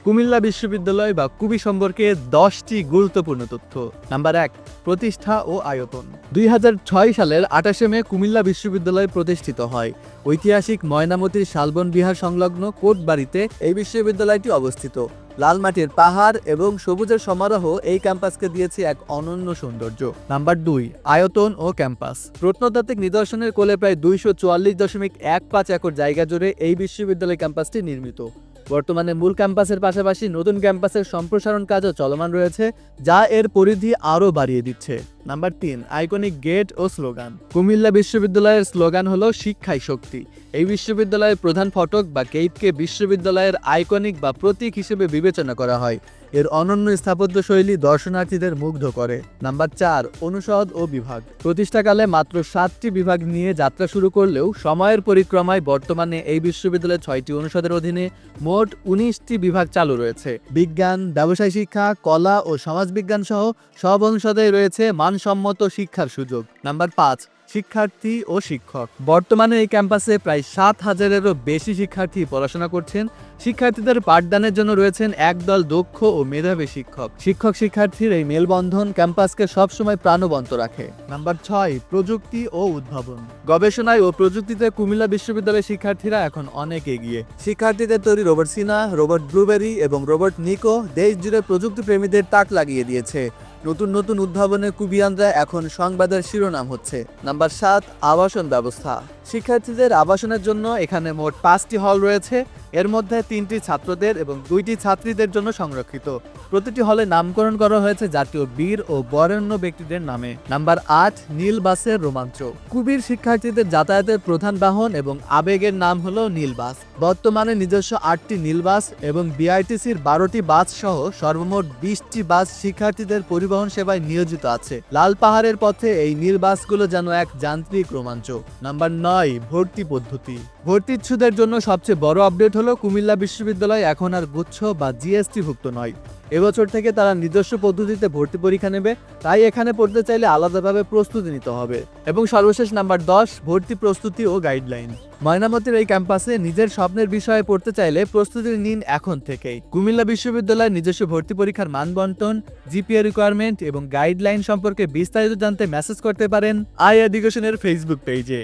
কুমিল্লা বিশ্ববিদ্যালয় বা কুবি সম্পর্কে 10টি গুরুত্বপূর্ণ তথ্য। নাম্বার 1, প্রতিষ্ঠা ও আয়তন। 2006 সালের 28শে মে কুমিল্লা বিশ্ববিদ্যালয় প্রতিষ্ঠিত হয়। ঐতিহাসিক ময়নামতির শালবন বিহার সংলগ্ন কোটবাড়িতে এই বিশ্ববিদ্যালয়টি অবস্থিত। লাল মাটির পাহাড় এবং সবুজের সমারোহ এই ক্যাম্পাসকে দিয়েছে এক অনন্য সৌন্দর্য। নাম্বার 2, আয়তন ও ক্যাম্পাস। প্রত্নতাত্ত্বিক নিদর্শনের কোলে প্রায় 244.15 একর জায়গা জুড়ে এই বিশ্ববিদ্যালয় ক্যাম্পাসটি নির্মিত। বর্তমানে মূল ক্যাম্পাসের পাশাপাশি নতুন ক্যাম্পাসের সম্প্রসারণ কাজও চলমান রয়েছে, যা এর পরিধি আরও বাড়িয়ে দিচ্ছে। নাম্বার 3, আইকনিক গেট ও স্লোগান। কুমিল্লা বিশ্ববিদ্যালয়ের স্লোগান হলো শিক্ষাই শক্তি। এই বিশ্ববিদ্যালয়ের প্রধান ফটক বা গেটকে বিশ্ববিদ্যালয়ের আইকনিক বা প্রতীক হিসেবে বিবেচনা করা হয়। এর অনন্য স্থাপত্য শৈলী দর্শনার্থীদের মুগ্ধ করে। নাম্বার 4, অনুষদ ও বিভাগ। প্রতিষ্ঠাকালে মাত্র 7টি বিভাগ নিয়ে যাত্রা শুরু করলেও সময়ের পরিক্রমায় বর্তমানে এই বিশ্ববিদ্যালয়ের 6টি অনুষদের অধীনে মোট 19টি বিভাগ চালু রয়েছে। বিজ্ঞান, ব্যবসায় শিক্ষা, কলা ও সমাজবিজ্ঞান সহ সব অনুষদেই রয়েছে মানসম্মত শিক্ষার সুযোগ। নাম্বার 5, শিক্ষার্থী ও শিক্ষক। বর্তমানে এই ক্যাম্পাসে প্রায় 7,000-এরও বেশি শিক্ষার্থী পড়াশোনা করছেন। শিক্ষার্থীদের পাঠদানের জন্য রয়েছেন একদল দক্ষ ও মেধাবী শিক্ষক। শিক্ষক শিক্ষার্থীর এই মেলবন্ধন ক্যাম্পাসকে সবসময় প্রাণবন্ত রাখে। নাম্বার 6, প্রযুক্তি ও উদ্ভাবন। গবেষণায় ও প্রযুক্তিতে কুমিল্লা বিশ্ববিদ্যালয়ের শিক্ষার্থীরা এখন অনেক এগিয়ে। শিক্ষার্থীদের তৈরি রোবট সিনা, রোবট ব্লুবেরি এবং রোবট নিকো দেশ জুড়ে প্রযুক্তি প্রেমীদের তাক লাগিয়ে দিয়েছে। নতুন নতুন উদ্ভাবনে কুবিয়ানরা এখন সংবাদের শিরোনাম হচ্ছে। নাম্বার 7, আবাসন ব্যবস্থা। শিক্ষার্থীদের আবাসনের জন্য এখানে মোট 5টি হল রয়েছে। এর মধ্যে 3টি ছাত্রদের এবং 2টি ছাত্রীদের জন্য সংরক্ষিত। প্রতিটি হলে নামকরণ করা হয়েছে জাতীয় বীর ও বরেণ্য ব্যক্তিদের নামে। নাম্বার 8, নীল বাসের রোমাঞ্চ। কুবির শিক্ষার্থীদের যাতায়াতের প্রধান বাহন এবং আবেগের নাম হলো নীল বাস। বর্তমানে নিজস্ব 8টি নীল বাস এবং বিআরটিসির 12টি বাস সহ সর্বমোট 20টি বাস শিক্ষার্থীদের পরিবহন সেবায় নিয়োজিত আছে। লাল পাহাড়ের পথে এই নীল বাসগুলো যেন এক যান্ত্রিক রোমাঞ্চ। নাম্বার 9, ভর্তি পদ্ধতি। ভর্তিচ্ছুদের জন্য সবচেয়ে বড় আপডেট হলো কুমিল্লা বিশ্ববিদ্যালয় এখন আর গুচ্ছ বা জিএসটি ভুক্ত নয়। এবছর থেকে তারা নিজস্ব পদ্ধতিতে ভর্তি পরীক্ষা নেবে, তাই এখানে পড়তে চাইলে আলাদাভাবে প্রস্তুতি নিতে হবে। এবং সর্বশেষ নাম্বার 10, ভর্তি প্রস্তুতি ও গাইডলাইন। ময়নামতির এই ক্যাম্পাসে নিজের স্বপ্নের বিষয়ে পড়তে চাইলে প্রস্তুতি নিন এখন থেকেই। কুমিল্লা বিশ্ববিদ্যালয়ের নিজস্ব ভর্তি পরীক্ষার মান বন্টন, জিপিএ রিকোয়ারমেন্ট এবং গাইডলাইন সম্পর্কে বিস্তারিত জানতে মেসেজ করতে পারেন আই এডুকেশনের ফেসবুক পেজে।